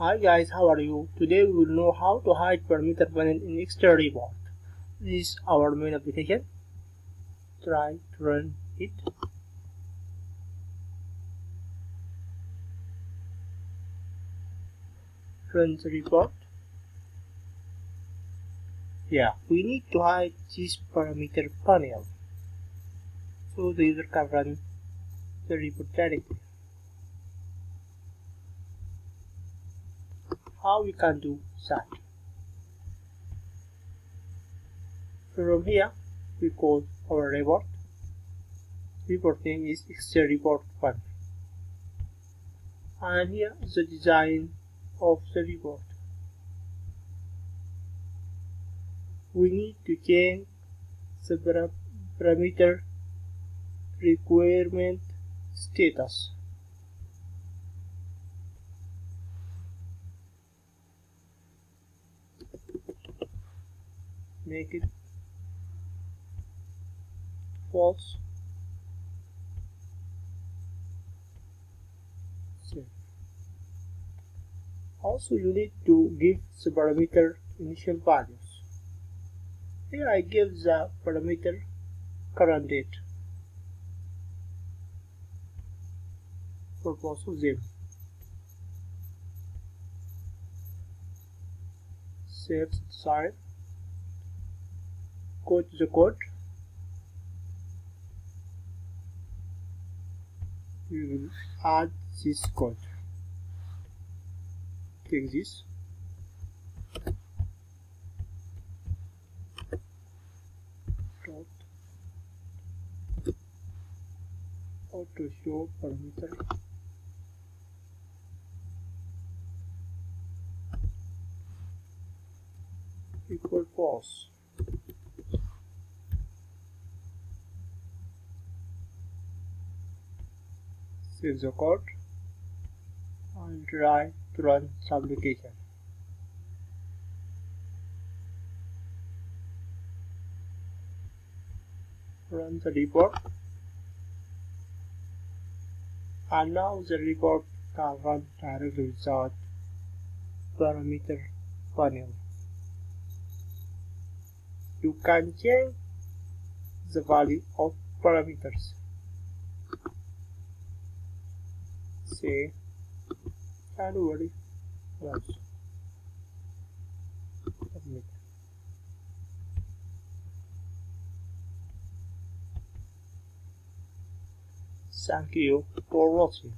Hi guys, how are you? Today we will know how to hide parameter panel in XtraReport. This is our main application. Try to run it. Run the report. Yeah, we need to hide this parameter panel so the user can run the report directly. How we can do that? From here, we call our report. Report name is XtraReport 1. And here is the design of the report. We need to change the parameter requirement status. Make it false. Save. Also, you need to give the parameter initial values. Here I give the parameter current date for both of them. Save the side. Go to the code. We will add this code. Take this. Auto show parameter equal false. Save the code and try to run the application. Run the report, and now the report can run directly without parameter panel. You can change the value of parameters. Say January plus submit. Thank you for watching.